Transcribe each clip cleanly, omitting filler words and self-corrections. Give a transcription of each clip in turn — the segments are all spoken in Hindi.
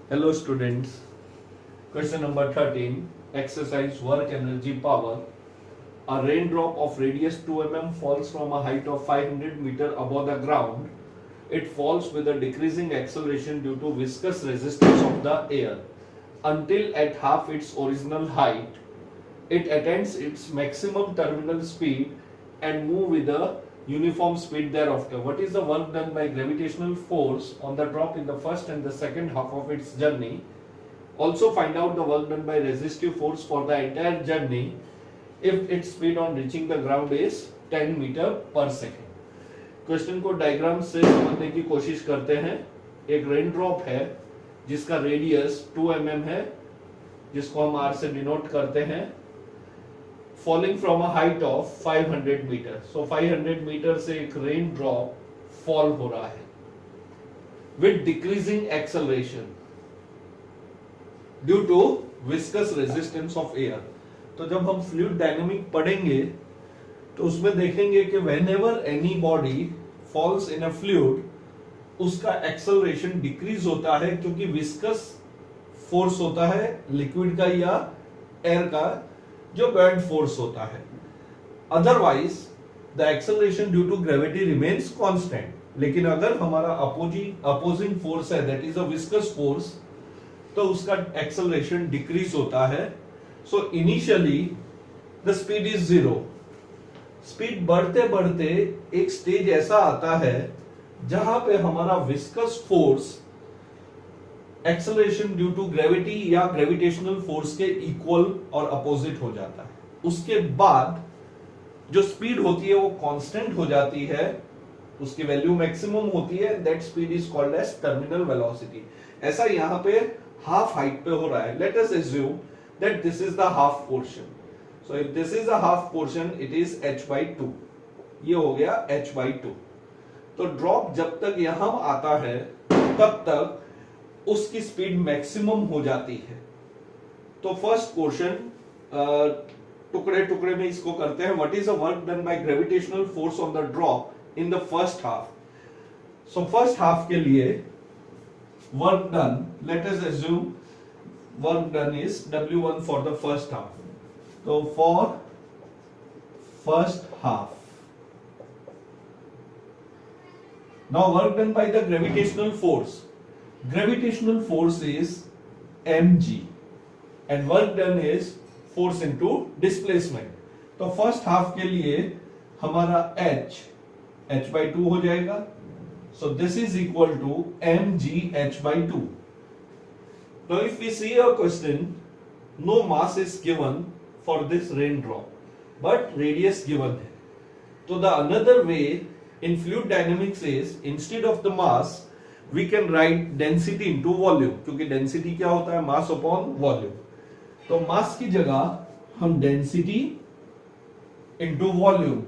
Hello students. Question number 13. Exercise work energy power. A raindrop of radius 2 mm falls from a height of 500 meter above the ground. It falls with a decreasing acceleration due to viscous resistance of the air until at half its original height it attains its maximum terminal speed and move with a uniform speed thereafter. What is the work done by gravitational force on the drop in the first and the second half of its journey? Also find out the work done by resistive force for the entire journey if its speed on reaching the ground is 10 metre per second. Question को डायग्राम से समझने की कोशिश करते हैं। एक रेन ड्रॉप है जिसका रेडियस 2 mm है, जिसको हम r से डिनोट करते हैं, falling from a height of 500 metre. So 500 metre से एक रेन ड्रॉप फॉल हो रहा है with decreasing acceleration due to viscous resistance of air. तो जब हम फ्लूइड डायनामिक पढ़ेंगे तो उसमें देखेंगे कि whenever any body falls in a fluid उसका एक्सेलरेशन डिक्रीज होता है क्योंकि विस्कस फोर्स होता है लिक्विड का या एयर का जो बॉयंट फोर्स होता है। Otherwise the acceleration due to gravity remains constant. लेकिन अगर हमारा अपोजिंग फोर्स है that is a viscous force तो उसका एक्सेलरेशन डिक्रीज होता है। So initially the speed is zero. Speed बढ़ते बढ़ते एक स्टेज ऐसा आता है जहां पे हमारा viscous force acceleration due to gravity या ग्रेविटेशनल फोर्स के इक्वल और अपोजिट हो जाता है। उसके बाद जो स्पीड होती है वो कांस्टेंट हो जाती है, उसकी वैल्यू मैक्सिमम होती है। That speed is called as terminal velocity. ऐसा यहां पे हाफ हाइट पे हो रहा है। Let us assume that this is the half portion. So if this is a half portion it is h/2। ये हो गया h/2। तो ड्रॉप जब तक यहां आता है तब तक उसकी स्पीड मैक्सिमम हो जाती है। तो फर्स्ट क्वेश्चन टुकड़े टुकड़े में इसको करते हैं। What is the work done by gravitational force on the drop in the first half. So first half के लिए work done, let us assume work done is W1 for the first half. तो for first half now work done by the gravitational force. Gravitational force is mg and work done is force into displacement। तो फर्स्ट हाफ के लिए हमारा h/2 हो जाएगा। So this is equal to mg h/2। Now if we see a question, no mass is given for this raindrop but radius given है। तो the another way in fluid dynamics is instead of the mass we can write density into volume, क्योंकि डेंसिटी क्या होता है, मास अपॉन वॉल्यूम। तो मास की जगह हम डेंसिटी इनटू वॉल्यूम।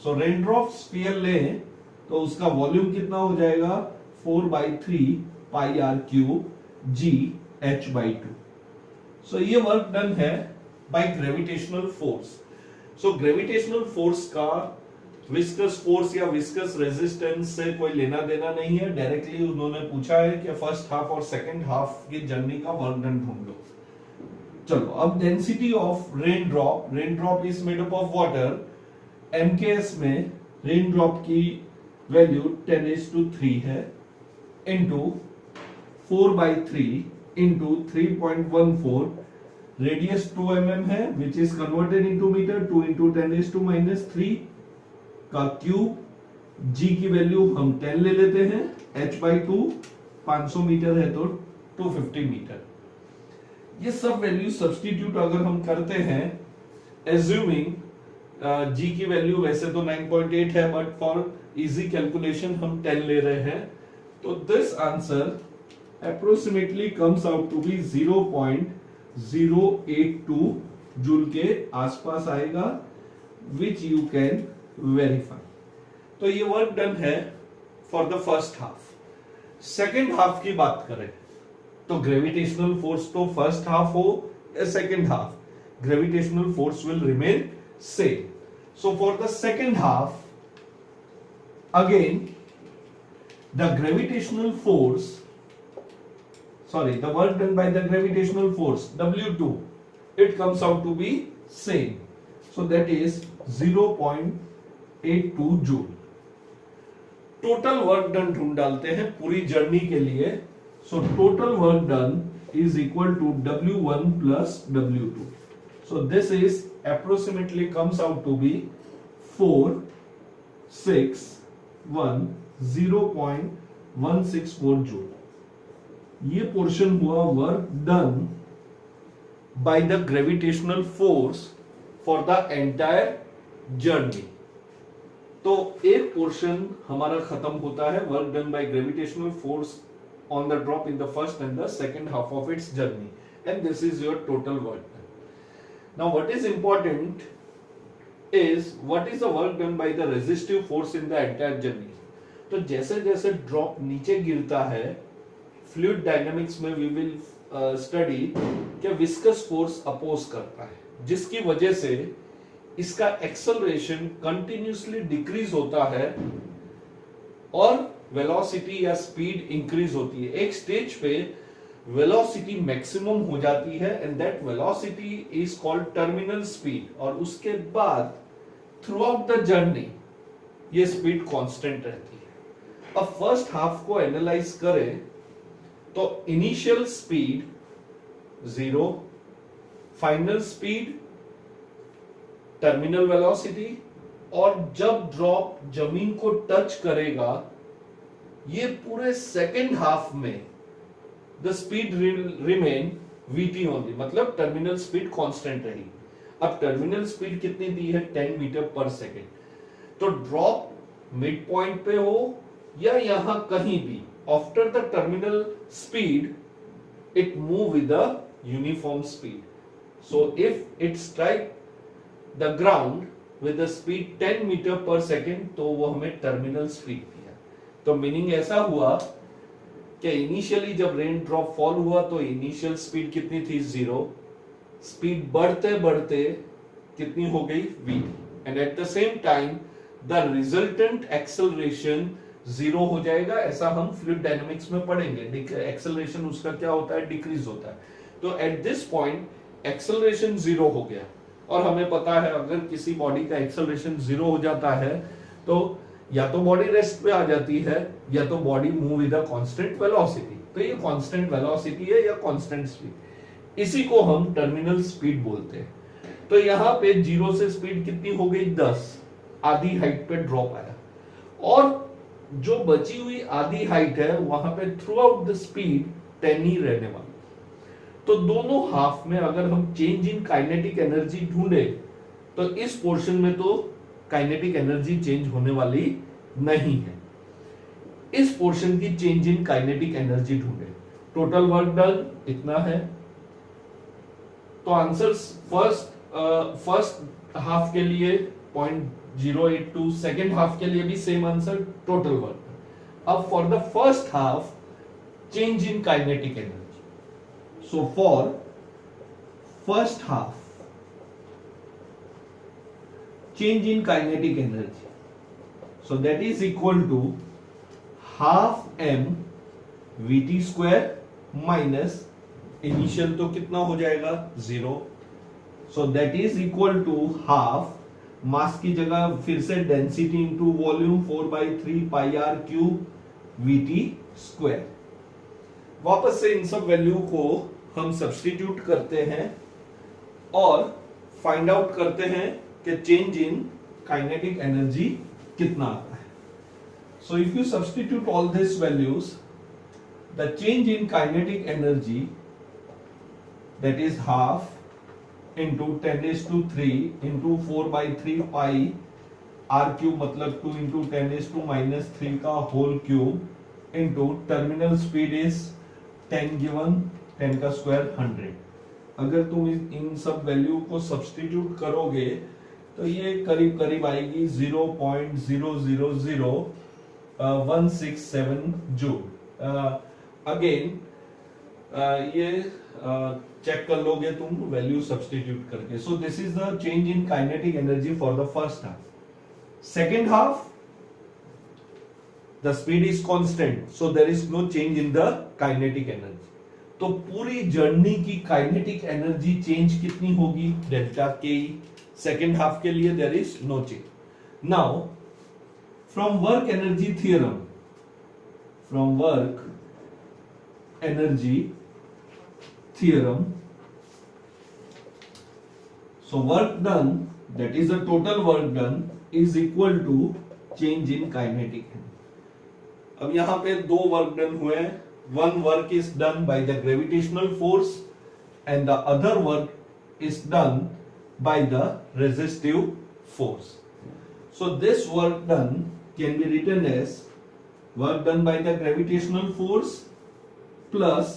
सो रेनड्रॉप स्फीयर लें तो उसका वॉल्यूम कितना हो जाएगा 4/3 पाई r क्यूब g h/2। सो ये वर्क डन है bye gravitational force. So gravitational force का विस्कस फोर्स या विस्कस रेजिस्टेंस से कोई लेना देना नहीं है। डायरेक्टली उन्होंने पूछा है कि फर्स्ट हाफ और सेकंड हाफ की जर्नी का वर्क डन ढूंढ लो। चलो अब density of rain drop is made up of water. MKS में रेन ड्रॉप की वैल्यू 10⁻³ है इंटू 4/3 इंटू 3.14। रेडियस 2 mm है which is converted into metre. 2 into 10⁻³ का क्यूब। g की वैल्यू हम 10 ले लेते हैं। h/2 500 मीटर है तो 250 मीटर। ये सब वैल्यू सब्स्टिट्यूट अगर हम करते हैं एज्यूमिंग g की वैल्यू वैसे तो 9.8 है बट फॉर इजी कैलकुलेशन हम 10 ले रहे हैं। तो this answer approximately comes out to be 0.082 joule के आसपास आएगा विच यू कैन वेरीफाई। तो ये वर्क डन है for the first half. Second half की बात करें तो ग्रेविटेशनल फोर्स तो फर्स्ट हाफ हो या second half, gravitational force will remain same. So for the second half again the gravitational force sorry, the work done by the gravitational force W2, it comes out to be same. So that is 0.82 joule. Total work done ढूंढ डालते हैं पूरी जर्नी के लिए. So total work done is equal to W1 plus W2. So this is approximately comes out to be 0.164 joule. ये पोर्शन हुआ work done by the gravitational force for the entire journey. तो एक पोर्शन हमारा खत्म होता है work done by gravitational force on the drop in the first and the second half of its journey, and this is your total work done. Now what is important is what is the work done by the resistive force in the entire journey. तो जैसे जैसे ड्रॉप नीचे गिरता है, फ्लूइड डायनामिक्स में वी विल स्टडी कि विस्कस फोर्स अपोज करता है, जिसकी वजह से इसका एक्सेलरेशन कंटिन्यूसली डिक्रीज होता है और वेलोसिटी या स्पीड इंक्रीज होती है. एक स्टेज पे वेलोसिटी मैक्सिमम हो जाती है and that velocity is called terminal speed, और उसके बाद थ्रू आउट द जर्नी ये स्पीड कांस्टेंट रहती है. अब फर्स्ट हाफ को एनालाइज करें तो initial speed 0, final speed, terminal velocity, और जब ड्रॉप जमीन को टच करेगा ये पूरे सेकेंड हाफ में the speed will remain vt only, मतलब टर्मिनल स्पीड कांस्टेंट रहेगी. अब टर्मिनल स्पीड कितनी दी है? 10 मीटर पर सेकेंड. तो ड्रॉप मिड पॉइंट पे हो या यहां कहीं भी, after the terminal speed it move with the uniform speed. So if it strike the ground with the speed 10 metre per second तो वो हमें टर्मिनल स्पीड दिया. तो मीनिंग ऐसा हुआ कि इनिशियली जब रेन ड्रॉप फॉल हुआ तो इनिशियल स्पीड कितनी थी? 0. स्पीड बढ़ते बढ़ते कितनी हो गई? v. And at the same time the resultant acceleration 0 हो जाएगा. ऐसा हम फ्लूइड डायनामिक्स में पढ़ेंगे. एक्सेलरेशन उसका क्या होता है? डिक्रीज होता है. तो एट दिस पॉइंट एक्सेलरेशन 0 हो गया, और हमें पता है अगर किसी बॉडी का एक्सेलरेशन 0 हो जाता है तो या तो बॉडी रेस्ट पे आ जाती है या तो body move with a constant velocity. तो ये कांस्टेंट वेलोसिटी है या कांस्टेंट स्पीड, इसी को हम टर्मिनल स्पीड बोलते हैं. तो यहां पे 0 से स्पीड कितनी हो गई? 10. आधी हाइट पे ड्रॉप आया, और जो बची हुई आधी हाइट है वहां पे थ्रू आउट द स्पीड 10 ही रहने वाली. तो दोनों हाफ में अगर हम चेंज इन काइनेटिक एनर्जी ढूंढे तो इस पोर्शन में तो काइनेटिक एनर्जी चेंज होने वाली नहीं है. इस पोर्शन की चेंज इन काइनेटिक एनर्जी ढूंढे. टोटल वर्क डन इतना है. तो आंसर्स फर्स्ट हाफ के लिए 0.082, सेकेंड हाफ के लिए भी सेम आंसर, टोटल वर्क. अब for the first half change in kinetic energy. So for first half change in kinetic energy, so that is equal to half m vt square minus initial तो कितना हो जाएगा? 0. so that is equal to half मास की जगह फिर से डेंसिटी इंटू वॉल्यूम 4/3 पाई r क्यूब vt स्क्वायर. वापस से इन सब वैल्यू को हम सब्स्टिट्यूट करते हैं और फाइंड आउट करते हैं कि चेंज इन काइनेटिक एनर्जी कितना आता है. So if you substitute all this values, the change in kinetic energy that is half into 10⁻³ into 4/3 pi R cube, मतलब 2 इंटू 10⁻³ का whole cube into terminal speed is 10 given 10 का स्क्वायर 100. अगर तुम इन सब वैल्यू को सब्स्टिट्यूट करोगे तो ये करीब करीब आएगी 0.000167 जूल. अगेन ये चेक कर लोगे तुम वैल्यू सब्स्टिट्यूट करके. सो this is the change in kinetic energy for the first half. Second half the speed is constant, so there is no change in the kinetic energy. तो पूरी जर्नी की काइनेटिक एनर्जी चेंज कितनी होगी, डेल्टा के। सेकेंड हाफ के लिए there is no change. Now from work energy theorem, from work energy theorem, so work done, that is the total work done, is equal to change in kinetic energy। अब यहां पे दो वर्क डन हुए हैं, one work is done by the gravitational force and the other work is done by the resistive force। So this work done can be written as work done by the gravitational force plus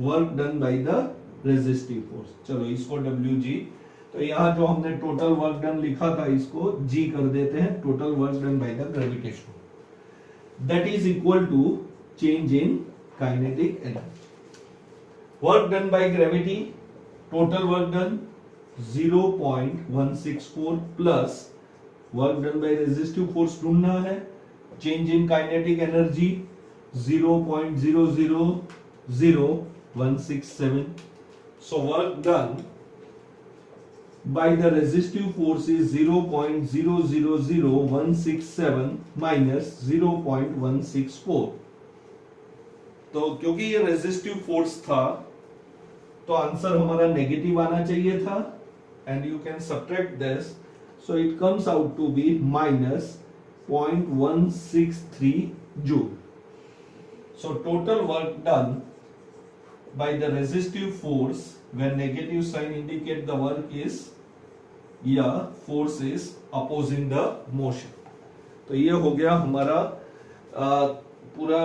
work done by the resistive force। चलो इसको WG, तो यहाँ जो हमने टोटल वर्क डन लिखा था इसको G कर देते हैं, total work done by the gravitation, that is equal to change in kinetic energy. Work done by gravity, total work done 0.164 plus work done by resistive force ढूंढना है, change in kinetic energy 0.000167। So work done by the resistive force is 0.000167 minus 0.164। तो क्योंकि ये रेजिस्टिव फोर्स था तो आंसर हमारा नेगेटिव आना चाहिए था, and you can subtract this, so it comes out to be minus 0.163 joule. So total work done by the resistive force, when negative sign indicate the work is, या force is opposing the motion। तो ये हो गया हमारा पूरा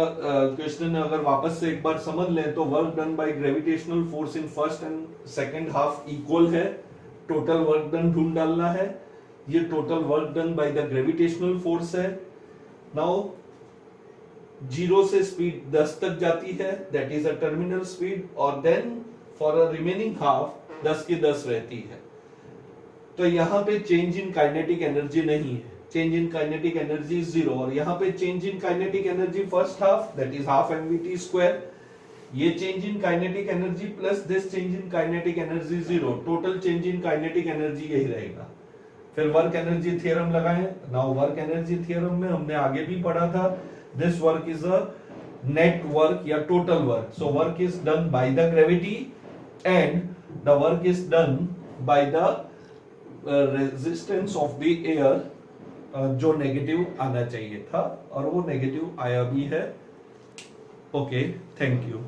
क्वेश्चन। अगर वापस से एक बार समझ लें तो work done by gravitational force in first and second half equal है, टोटल वर्क डन ढूंढ डालना है, ये total work done by the gravitational force है। नाउ 0 से स्पीड 10 तक जाती है, that is a terminal speed, और then for a remaining half 10 की 10 रहती है। तो यहाँ पे चेंज इन काइनेटिक एनर्जी नहीं है, चेंज इन काइनेटिक एनर्जी 0, और यहाँ पे change in kinetic energy first half that is half mvt square, ये change in kinetic energy plus this change in kinetic energy 0, total change in kinetic energy यही रहेगा। फिर वर्क एनर्जी थ्योरम लगाएं। नाउ वर्क एनर्जी थ्योरम में हमने आगे भी पढ़ा था, this work is a net work या total work, so work is done by the gravity and the work is done by the resistance of the air, जो नेगेटिव आना चाहिए था और वो नेगेटिव आया भी है। Okay, thank you.